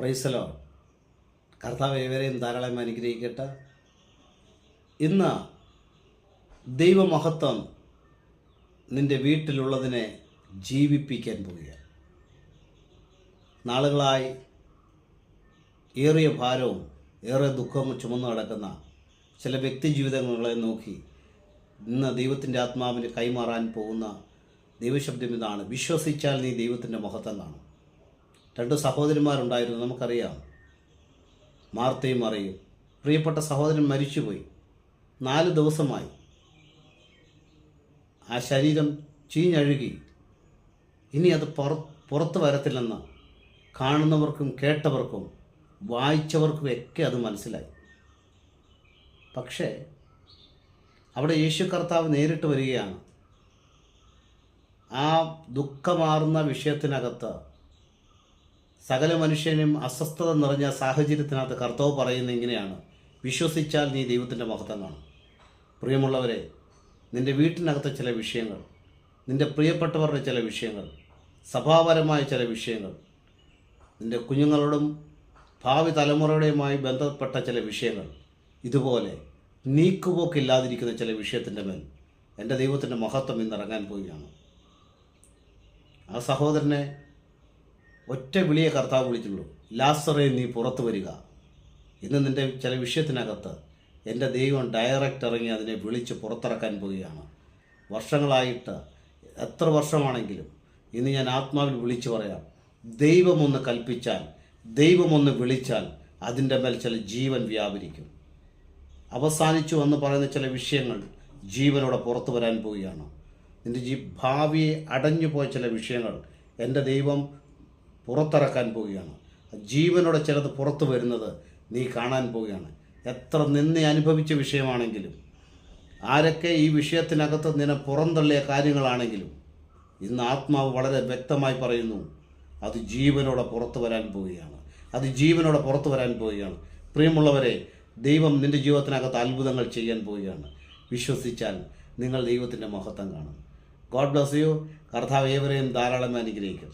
Praise the Lord. കർത്താവ് ഏവരെയും ധാരാളം അനുഗ്രഹിക്കട്ടെ. ഇന്ന് ദൈവമഹത്വം നിൻ്റെ വീട്ടിലുള്ളതിനെ ജീവിപ്പിക്കാൻ പോവുകയാണ്. നാളുകളായി ഏറിയ ഭാരവും ഏറെ ദുഃഖവും ചുമന്നു നടക്കുന്ന ചില വ്യക്തി ജീവിതങ്ങളെ നോക്കി ഇന്ന് ദൈവത്തിൻ്റെ ആത്മാവിന് കൈമാറാൻ പോകുന്ന ദൈവശബ്ദം ഇതാണ്: വിശ്വസിച്ചാൽ നീ ദൈവത്തിൻ്റെ മഹത്വം കാണും. രണ്ട് സഹോദരന്മാരുണ്ടായിരുന്നു, നമുക്കറിയാം, മാർത്തയും മറിയും. പ്രിയപ്പെട്ട സഹോദരൻ മരിച്ചുപോയി. 4 ദിവസമായി ആ ശരീരം ചീഞ്ഞഴുകി. ഇനി അത് പുറത്ത് വരത്തില്ലെന്ന് കാണുന്നവർക്കും കേട്ടവർക്കും വായിച്ചവർക്കും ഒക്കെ അത് മനസ്സിലായി. പക്ഷേ അവിടെ യേശു കർത്താവ് നേരിട്ട് വരികയാണ്. ആ ദുഃഖമാർന്ന വിഷയത്തിനകത്ത് സകല മനുഷ്യനും അസ്വസ്ഥത നിറഞ്ഞ സാഹചര്യത്തിനകത്ത് കർത്താവ് പറയുന്നത് ഇങ്ങനെയാണ്: വിശ്വസിച്ചാൽ നീ ദൈവത്തിൻ്റെ മഹത്വം കാണും. പ്രിയമുള്ളവരെ, നിൻ്റെ വീട്ടിനകത്തെ ചില വിഷയങ്ങൾ, നിൻ്റെ പ്രിയപ്പെട്ടവരുടെ ചില വിഷയങ്ങൾ, സഭാപരമായ ചില വിഷയങ്ങൾ, നിൻ്റെ കുഞ്ഞുങ്ങളോടും ഭാവി തലമുറയുടെയുമായി ബന്ധപ്പെട്ട ചില വിഷയങ്ങൾ, ഇതുപോലെ നീക്കുപോക്കില്ലാതിരിക്കുന്ന ചില വിഷയത്തിൻ്റെ മേൽ എൻ്റെ ദൈവത്തിൻ്റെ മഹത്വം ഇന്നിറങ്ങാൻ പോവുകയാണ്. ആ സഹോദരനെ ഒറ്റ വിളിയെ കർത്താവ് വിളിച്ചുള്ളൂ: ലാസറേ, നീ പുറത്തു വരിക. ഇന്ന് നിൻ്റെ ചില വിഷയത്തിനകത്ത് എൻ്റെ ദൈവം ഡയറക്റ്റ് ഇറങ്ങി അതിനെ വിളിച്ച് പുറത്തിറക്കാൻ പോവുകയാണ്. വർഷങ്ങളായിട്ട്, എത്ര വർഷമാണെങ്കിലും ഇന്ന് ഞാൻ ആത്മാവിൽ വിളിച്ചു പറയാം: ദൈവമൊന്ന് കൽപ്പിച്ചാൽ, ദൈവമൊന്ന് വിളിച്ചാൽ അതിൻ്റെ മേൽ ചില ജീവൻ വ്യാപരിക്കും. അവസാനിച്ചു എന്ന് പറയുന്ന ചില വിഷയങ്ങൾ ജീവനോടെ പുറത്തു വരാൻ പോവുകയാണ്. നിൻ്റെ ഭാവിയെ അടഞ്ഞു പോയ ചില വിഷയങ്ങൾ എൻ്റെ ദൈവം പുറത്തിറക്കാൻ പോവുകയാണ്. ജീവനോടെ ചിലത് പുറത്തു വരുന്നത് നീ കാണാൻ പോവുകയാണ്. എത്ര നിന്നെ അനുഭവിച്ച വിഷയമാണെങ്കിലും, ആരൊക്കെ ഈ വിഷയത്തിനകത്ത് നിന്നെ പുറന്തള്ളിയ കാര്യങ്ങളാണെങ്കിലും, ഇന്ന് ആത്മാവ് വളരെ വ്യക്തമായി പറയുന്നു: അത് ജീവനോടെ പുറത്തു വരാൻ പോവുകയാണ്. അത് ജീവനോടെ പുറത്തു വരാൻ പോവുകയാണ്. പ്രിയമുള്ളവരെ, ദൈവം നിൻ്റെ ജീവിതത്തിനകത്ത് അത്ഭുതങ്ങൾ ചെയ്യാൻ പോവുകയാണ്. വിശ്വസിച്ചാൽ നിങ്ങൾ ദൈവത്തിൻ്റെ മഹത്വം കാണും. God bless you. കർത്താവ് ഏവരെയും ധാരാളം അനുഗ്രഹിക്കട്ടെ.